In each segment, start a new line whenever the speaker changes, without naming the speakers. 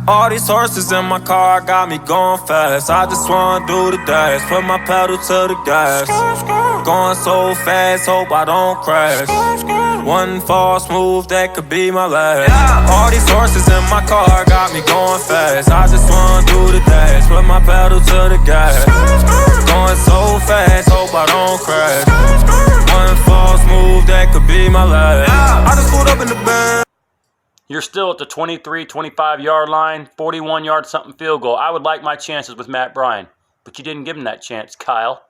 All these horses in my car got me going fast. I just wanna do the dash, put my pedal to the gas. Going so fast, hope I don't crash. One false move, that could be my last. All these horses in my car got me going fast. I just wanna do the dash, put my pedal to the gas. Going so fast, hope I don't crash. One false move, that could be my last. I just pulled up in the band.
You're still at the 23, 25-yard line, 41-yard something field goal. I would like my chances with Matt Bryan, but you didn't give him that chance, Kyle.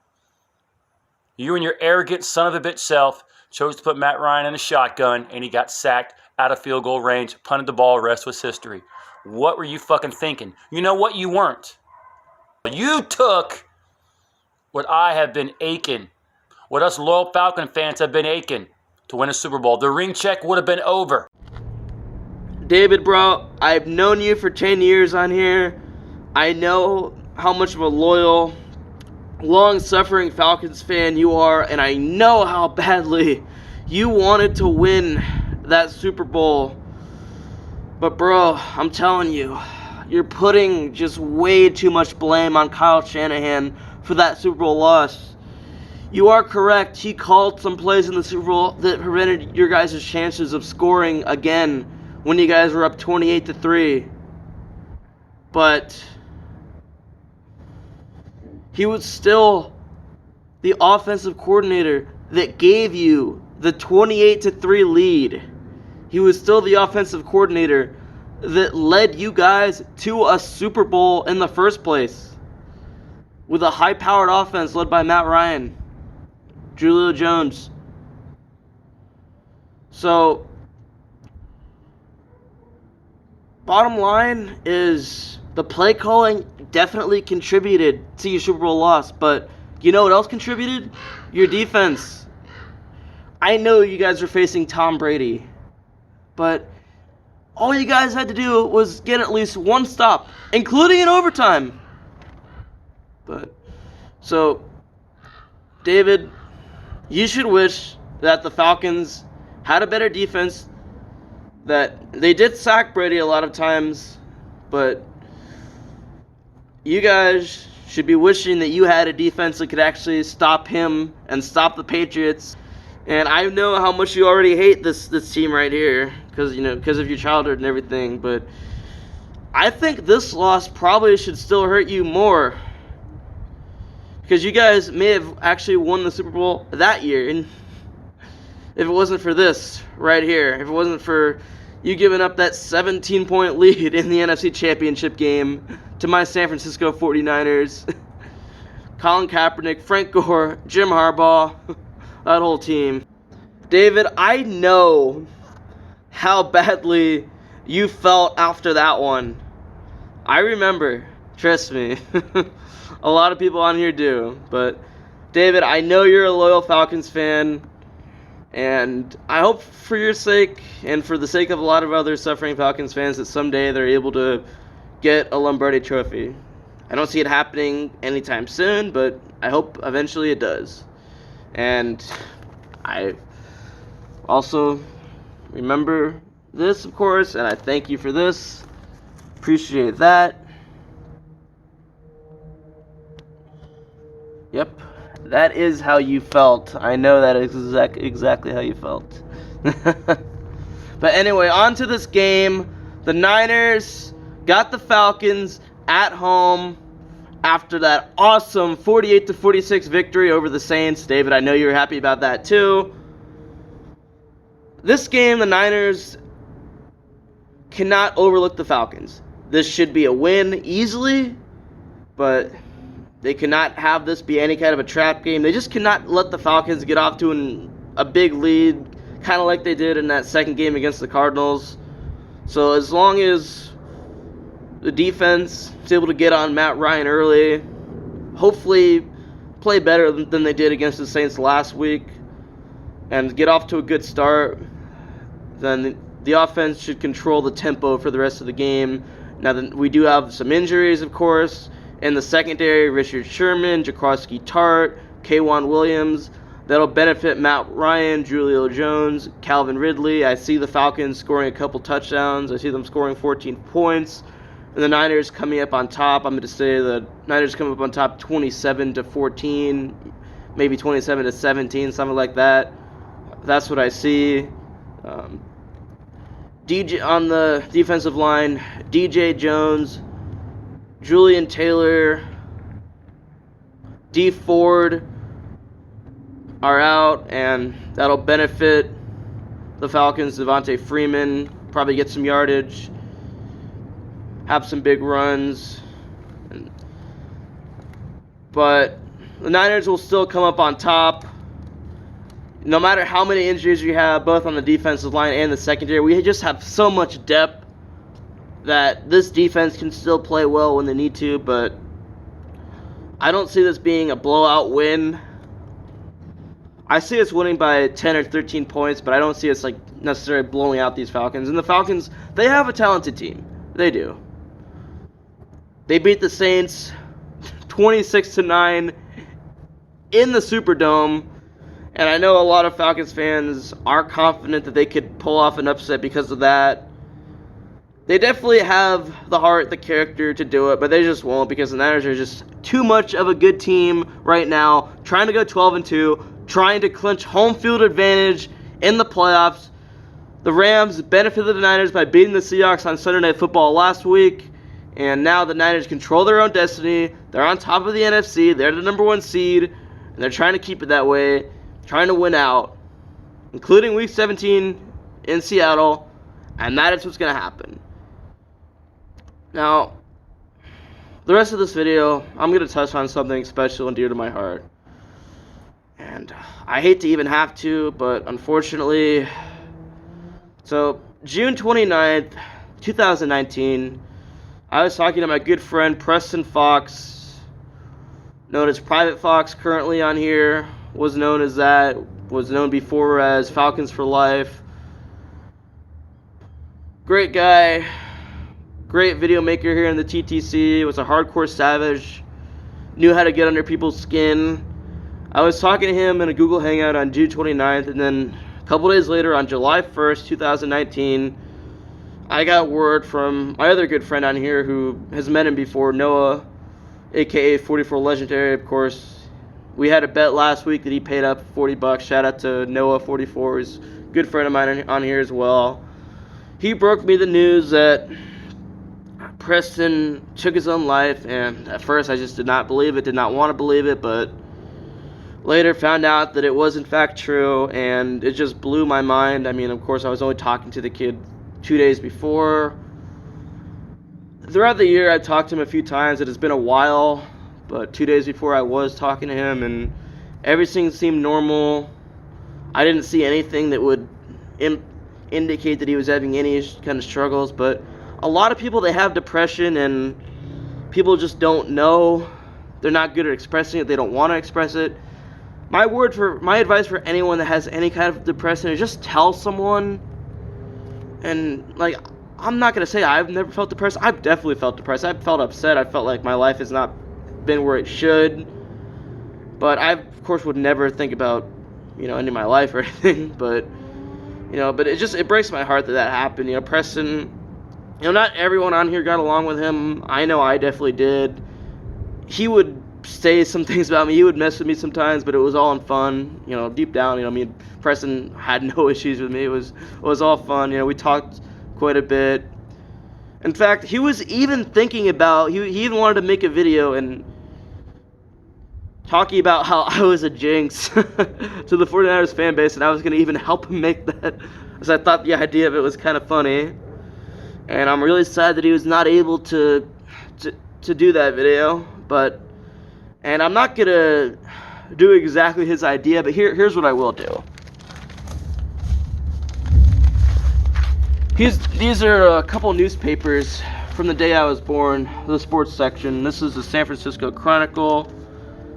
You and your arrogant son of a bitch self chose to put Matt Ryan in a shotgun, and he got sacked out of field goal range, punted the ball, rest was history. What were you fucking thinking? You know what? You weren't. You took what I have been aching, what us loyal Falcon fans have been aching to win a Super Bowl. The ring check would have been over.
David, bro, I've known you for 10 years on here. I know how much of a loyal, long-suffering Falcons fan you are, and I know how badly you wanted to win that Super Bowl. But, bro, I'm telling you, you're putting just way too much blame on Kyle Shanahan for that Super Bowl loss. You are correct. He called some plays in the Super Bowl that prevented your guys' chances of scoring again when you guys were up 28-3. But he was still the offensive coordinator that gave you the 28-3 lead. He was still the offensive coordinator that led you guys to a Super Bowl in the first place, with a high-powered offense led by Matt Ryan, Julio Jones. So, bottom line is the play calling definitely contributed to your Super Bowl loss, but you know what else contributed? Your defense. I know you guys are facing Tom Brady, but all you guys had to do was get at least one stop, including in overtime. So, David, you should wish that the Falcons had a better defense, that they did sack Brady a lot of times, but you guys should be wishing that you had a defense that could actually stop him and stop the Patriots. And I know how much you already hate this team right here because of your childhood and everything, but I think this loss probably should still hurt you more, because you guys may have actually won the Super Bowl that year, and if it wasn't for this right here, if it wasn't for you giving up that 17-point lead in the NFC Championship game to my San Francisco 49ers, Colin Kaepernick, Frank Gore, Jim Harbaugh, that whole team. David, I know how badly you felt after that one. I remember, trust me. A lot of people on here do. But, David, I know you're a loyal Falcons fan, and I hope for your sake and for the sake of a lot of other suffering Falcons fans that someday they're able to get a Lombardi trophy. I don't see it happening anytime soon, but I hope eventually it does. And I also remember this, of course, and I thank you for this. Appreciate that. Yep, that is how you felt. I know that is exactly how you felt. But anyway, on to this game. The Niners got the Falcons at home after that awesome 48-46 victory over the Saints. David, I know you were happy about that too. This game, the Niners cannot overlook the Falcons. This should be a win easily, but they cannot have this be any kind of a trap game. They just cannot let the Falcons get off to a big lead, kind of like they did in that second game against the Cardinals. So as long as the defense is able to get on Matt Ryan early, hopefully play better than they did against the Saints last week, and get off to a good start, then the offense should control the tempo for the rest of the game. Now, we do have some injuries, of course. In the secondary, Richard Sherman, Jaquiski Tartt, K'Wan Williams. That'll benefit Matt Ryan, Julio Jones, Calvin Ridley. I see the Falcons scoring a couple touchdowns. I see them scoring 14 points. And the Niners coming up on top. I'm going to say the Niners coming up on top 27-14, maybe 27-17, something like that. That's what I see. DJ on the defensive line, DJ Jones, Julian Taylor, D Ford are out, and that'll benefit the Falcons. Devontae Freeman probably get some yardage, have some big runs, but the Niners will still come up on top. No matter how many injuries you have, both on the defensive line and the secondary, we just have so much depth that this defense can still play well when they need to, but I don't see this being a blowout win. I see us winning by 10 or 13 points, but I don't see us necessarily blowing out these Falcons. And the Falcons, they have a talented team. They do. They beat the Saints 26-9 in the Superdome. And I know a lot of Falcons fans are confident that they could pull off an upset because of that. They definitely have the heart, the character to do it, but they just won't because the Niners are just too much of a good team right now, trying to go 12-2, trying to clinch home field advantage in the playoffs. The Rams benefited the Niners by beating the Seahawks on Sunday Night Football last week, and now the Niners control their own destiny. They're on top of the NFC. They're the number 1 seed, and they're trying to keep it that way. Trying to win out, including Week 17 in Seattle, and that is what's going to happen. Now, the rest of this video, I'm going to touch on something special and dear to my heart. And I hate to even have to, but unfortunately, so June 29th, 2019, I was talking to my good friend Preston Fox, known as Private Fox currently on here. Was known as that, was known before as Falcons for Life. Great guy, great video maker here in the TTC, was a hardcore savage, knew how to get under people's skin. I was talking to him in a Google Hangout on June 29th, and then a couple days later on July 1st, 2019, I got word from my other good friend on here who has met him before, Noah, aka 44 Legendary, of course. We had a bet last week that he paid up $40. Shout out to Noah44. He's a good friend of mine on here as well. He broke me the news that Preston took his own life, and at first I just did not believe it, did not want to believe it, but later found out that it was in fact true, and it just blew my mind. I mean, of course, I was only talking to the kid 2 days before. Throughout the year, I've talked to him a few times. It has been a while. But 2 days before I was talking to him, and everything seemed normal. I didn't see anything that would indicate that he was having any kind of struggles. But a lot of people, they have depression, and people just don't know. They're not good at expressing it. They don't want to express it. My advice for anyone that has any kind of depression is just tell someone. And I'm not gonna say I've never felt depressed. I've definitely felt depressed. I've felt upset. I felt like my life has not been where it should, but I of course would never think about ending my life or anything, but but it breaks my heart that happened. Preston, not everyone on here got along with him. I know I definitely did. He would say some things about me, he would mess with me sometimes, but it was all in fun. Deep down, me and Preston had no issues with me. It was all fun. We talked quite a bit. In fact, he was even thinking about, he even wanted to make a video and talking about how I was a jinx to the 49ers fan base, and I was going to even help him make that, because I thought the idea of it was kind of funny. And I'm really sad that he was not able to do that video, and I'm not going to do exactly his idea, but here's what I will do. These are a couple newspapers from the day I was born, the sports section. This is the San Francisco Chronicle,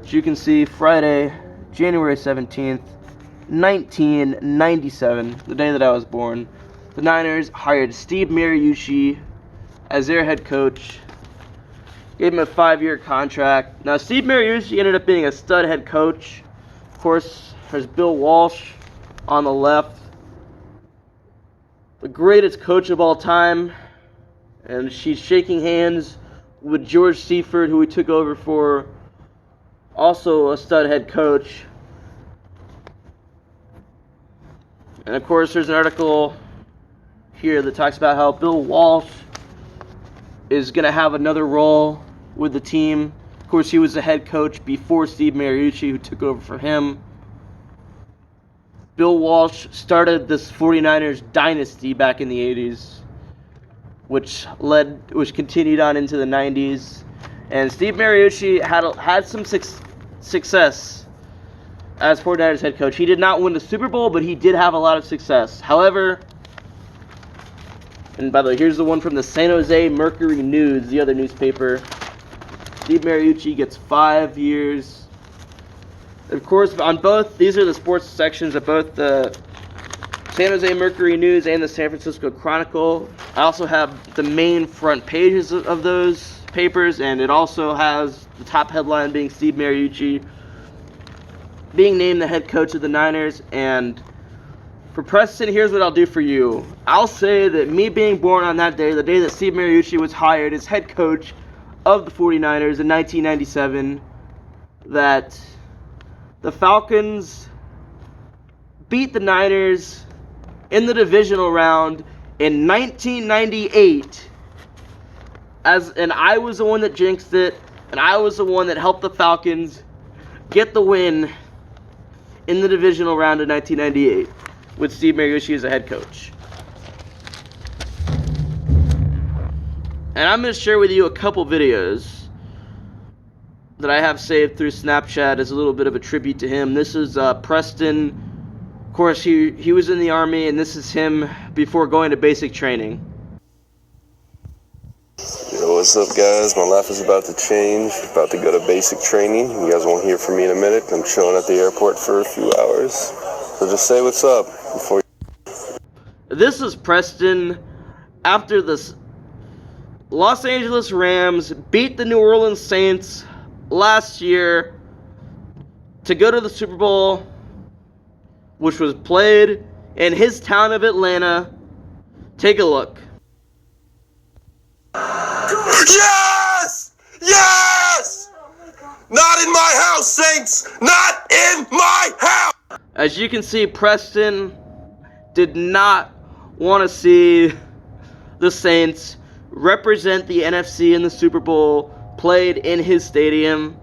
as you can see, Friday, January 17th, 1997, the day that I was born. The Niners hired Steve Mariucci as their head coach, gave him a 5-year contract. Now, Steve Mariucci ended up being a stud head coach. Of course, there's Bill Walsh on the left, the greatest coach of all time, And she's shaking hands with George Seifert, who we took over for, also a stud head coach. And of course, there's an article here that talks about how Bill Walsh is going to have another role with the team. Of course, he was the head coach before Steve Mariucci, who took over for him. Bill Walsh started this 49ers dynasty back in the 80s, which continued on into the 90s. And Steve Mariucci had some success as 49ers head coach. He did not win the Super Bowl, but he did have a lot of success. However, and by the way, here's the one from the San Jose Mercury News, the other newspaper. Steve Mariucci gets 5 years. Of course, on both, these are the sports sections of both the San Jose Mercury News and the San Francisco Chronicle. I also have the main front pages of those papers, and it also has the top headline being Steve Mariucci being named the head coach of the Niners. And for Preston, here's what I'll do for you. I'll say that me being born on that day, the day that Steve Mariucci was hired as head coach of the 49ers in 1997, that the Falcons beat the Niners in the divisional round in 1998. And I was the one that jinxed it, and I was the one that helped the Falcons get the win in the divisional round in 1998 with Steve Mariucci as a head coach. And I'm going to share with you a couple videos that I have saved through Snapchat as a little bit of a tribute to him. This is Preston. Of course, he was in the Army, and this is him before going to basic training.
Yo, what's up, guys? My life is about to change. About to go to basic training. You guys won't hear from me in a minute. I'm chilling at the airport for a few hours. So just say what's up before
This is Preston after the Los Angeles Rams beat the New Orleans Saints last year to go to the Super Bowl, which was played in his town of Atlanta. Take a look.
Yes! Yes! Not in my house, Saints! Not in my house!
As you can see, Preston did not want to see the Saints represent the NFC in the Super Bowl played in his stadium.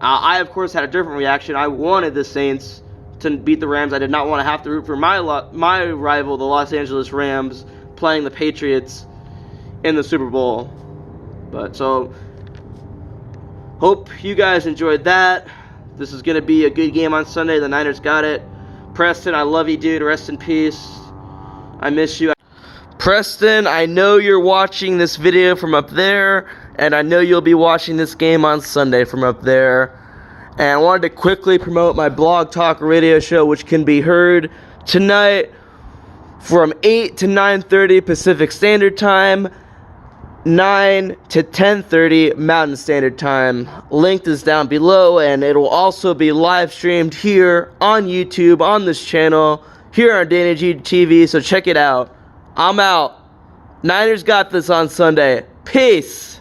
I, of course, had a different reaction. I wanted the Saints to beat the Rams. I did not want to have to root for my rival, the Los Angeles Rams, playing the Patriots in the Super Bowl. But so, hope you guys enjoyed that. This is going to be a good game on Sunday. The Niners got it. Preston, I love you, dude. Rest in peace. I miss you. Preston, I know you're watching this video from up there, and I know you'll be watching this game on Sunday from up there. And I wanted to quickly promote my blog talk radio show, which can be heard tonight from 8 to 9:30 Pacific Standard Time, 9 to 10:30 Mountain Standard Time. Link is down below, and it will also be live streamed here on YouTube on this channel here on Danny G TV, so check it out. I'm out. Niners got this on Sunday. Peace.